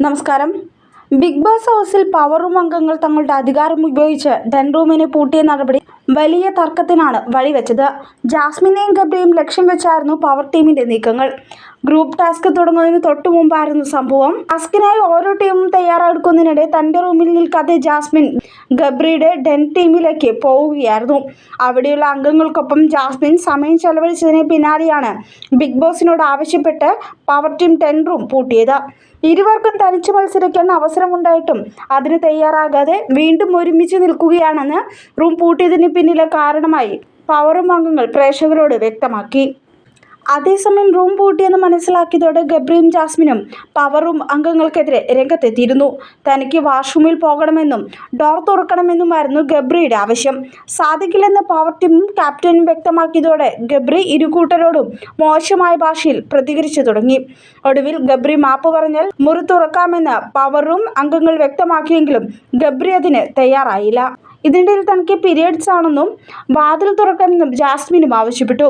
നമസ്കാരം. Big boss ഹൗസിൽ power room അംഗങ്ങൾ തങ്ങളുടെ അധികാരം ഉപയോഗിച്ച് ഡെൻ റൂമിനെ പൂട്ടിയ നടപടി വലിയ തർക്കത്തിനാണ് വഴിവെച്ചത്. ജാസ്മിനെയും ഗബ്രിയെയും ലക്ഷ്യം വെച്ചായിരുന്നു പവർ ടീമിന്റെ നീക്കങ്ങൾ. ഗ്രൂപ്പ് ടാസ്ക് തുടങ്ങുന്നതിന് തൊട്ടു മുമ്പായിരുന്നു സംഭവം. ടാസ്കിനായി ഓരോ ടീമും തയ്യാറെടുക്കുന്നതിനിടെ തന്റെ റൂമിൽ നിൽക്കാതെ ജാസ്മിൻ ഗബ്രിയുടെ ഡെൻ ടീമിലേക്ക് പോവുകയായിരുന്നു. അവിടെയുള്ള അംഗങ്ങൾക്കൊപ്പം ജാസ്മിൻ സമയം ചെലവഴിച്ചതിന് പിന്നാലെയാണ് ബിഗ് ബോസിനോട് ആവശ്യപ്പെട്ട് പവർ ടീം ഡെൻ റൂം പൂട്ടിയത്. ഇരുവർക്കും തനിച്ച് മത്സരിക്കാൻ അവസരമുണ്ടായിട്ടും അതിന് തയ്യാറാകാതെ വീണ്ടും ഒരുമിച്ച് നിൽക്കുകയാണെന്ന് റൂം പൂട്ടിയതിന് പിന്നിലെ കാരണമായി പവർ റൂം അംഗങ്ങൾ പ്രേക്ഷകരോട് വ്യക്തമാക്കി. അതേസമയം റൂം പൂട്ടിയെന്ന് മനസ്സിലാക്കിയതോടെ ഗബ്രിയും ജാസ്മിനും പവർ റൂം അംഗങ്ങൾക്കെതിരെ രംഗത്തെത്തിയിരുന്നു. തനിക്ക് വാഷ്റൂമിൽ പോകണമെന്നും ഡോർ തുറക്കണമെന്നുമായിരുന്നു ഗബ്രിയുടെ ആവശ്യം. സാധിക്കില്ലെന്ന് പവർ ടീമും ക്യാപ്റ്റനും വ്യക്തമാക്കിയതോടെ ഗബ്രി ഇരുകൂട്ടരോടും മോശമായ ഭാഷയിൽ പ്രതികരിച്ചു തുടങ്ങി. ഒടുവിൽ ഗബ്രി മാപ്പ് പറഞ്ഞാൽ മുറി തുറക്കാമെന്ന് പവർ റൂം അംഗങ്ങൾ വ്യക്തമാക്കിയെങ്കിലും ഗബ്രി അതിന് തയ്യാറായില്ല. ഇതിനിടയിൽ തനിക്ക് പീരിയഡ്സ് ആണെന്നും വാതിൽ തുറക്കാമെന്നും ജാസ്മിനും ആവശ്യപ്പെട്ടു.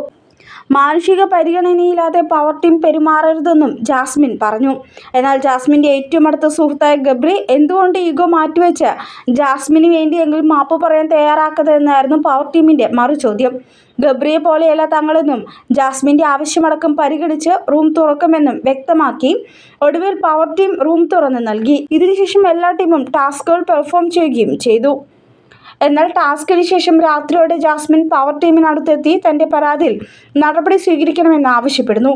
മാനുഷിക പരിഗണനയില്ലാതെ പവർ ടീം പെരുമാറരുതെന്നും ജാസ്മിൻ പറഞ്ഞു. എന്നാൽ ജാസ്മിൻ്റെ ഏറ്റവും അടുത്ത സുഹൃത്തായ ഗബ്രി എന്തുകൊണ്ട് ഈഗോ മാറ്റിവെച്ച് ജാസ്മിന് വേണ്ടിയെങ്കിലും മാപ്പ് പറയാൻ തയ്യാറാക്കാത്തതെന്നായിരുന്നു പവർ ടീമിൻ്റെ മറുചോദ്യം. ഗബ്രിയെ പോലെയല്ല തങ്ങളെന്നും ജാസ്മിൻ്റെ ആവശ്യമടക്കം പരിഗണിച്ച് റൂം തുറക്കുമെന്നും വ്യക്തമാക്കി. ഒടുവിൽ പവർ ടീം റൂം തുറന്നു നൽകി. ഇതിനുശേഷം എല്ലാ ടീമും ടാസ്കുകൾ പെർഫോം ചെയ്യുകയും ചെയ്തു. എന്നാൽ ടാസ്കിന് ശേഷം രാത്രിയോടെ ജാസ്മിൻ പവർ ടീമിനടുത്തെത്തി തന്റെ പരാതിയിൽ നടപടി സ്വീകരിക്കണമെന്ന് ആവശ്യപ്പെടുന്നു.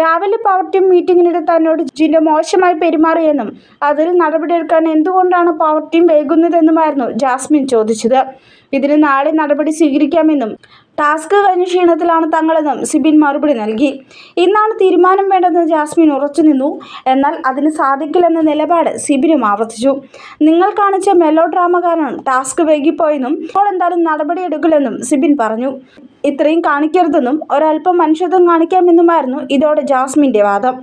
രാവിലെ പവർ ടീം മീറ്റിംഗിനിടെ തന്നോട് ജിൻഡോ മോശമായി പെരുമാറിയെന്നും അതിൽ നടപടിയെടുക്കാൻ എന്തുകൊണ്ടാണ് പവർ ടീം വൈകുന്നതെന്നുമായിരുന്നു ജാസ്മിൻ ചോദിച്ചത്. ഇതിന് നാളെ നടപടി സ്വീകരിക്കാമെന്നും ടാസ്ക് കഴിഞ്ഞ ക്ഷീണത്തിലാണ് തങ്ങളെന്നും സിബിൻ മറുപടി നൽകി. ഇന്നാണ് തീരുമാനം വേണ്ടെന്ന് ജാസ്മിൻ ഉറച്ചുനിന്നു. എന്നാൽ അതിന് സാധിക്കില്ലെന്ന നിലപാട് സിബിനും ആവർത്തിച്ചു. നിങ്ങൾ കാണിച്ച മെലോ ഡ്രാമ കാരണം ടാസ്ക് വൈകിപ്പോയെന്നും ഇപ്പോൾ എന്തായാലും നടപടിയെടുക്കില്ലെന്നും സിബിൻ പറഞ്ഞു. ഇത്രയും കാണിക്കരുതെന്നും ഒരല്പം മനുഷ്യത്വം കാണിക്കാമെന്നുമായിരുന്നു ഇതോടെ ജാസ്മിൻ്റെ വാദം.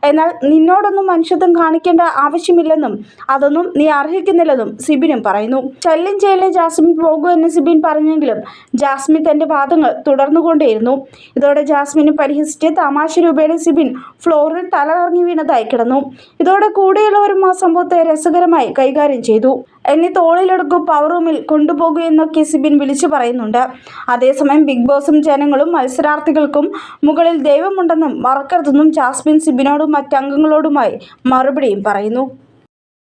എന്നാൽ നിന്നോടൊന്നും മനുഷ്യത്വം കാണിക്കേണ്ട ആവശ്യമില്ലെന്നും അതൊന്നും നീ അർഹിക്കുന്നില്ലെന്നും സിബിനും പറയുന്നു. ശല്യം ചെയ്യലേ ജാസ്മിൻ പോകൂ എന്ന് സിബിൻ പറഞ്ഞെങ്കിലും ജാസ്മിൻ തന്റെ വാദങ്ങൾ തുടർന്നുകൊണ്ടേയിരുന്നു. ഇതോടെ ജാസ്മിനെ പരിഹസിച്ച് തമാശ രൂപേണ സിബിൻ ഫ്ലോറിൽ തലകറങ്ങി വീണതായി കിടന്നു. ഇതോടെ കൂടെയുള്ളവരും ആ സംഭവത്തെ രസകരമായി കൈകാര്യം ചെയ്തു. എന്നെ തോളിലെടുക്കൂ, പവർ റൂമിൽ കൊണ്ടുപോകൂ എന്നൊക്കെ സിബിൻ വിളിച്ചു പറയുന്നുണ്ട്. അതേസമയം ബിഗ് ബോസും ജനങ്ങളും മത്സരാർത്ഥികൾക്കും മുകളിൽ ദൈവമുണ്ടെന്നും മറക്കരുതെന്നും ജാസ്മിൻ സിബിനോടും മറ്റംഗങ്ങളോടുമായി മറുപടിയും പറയുന്നു.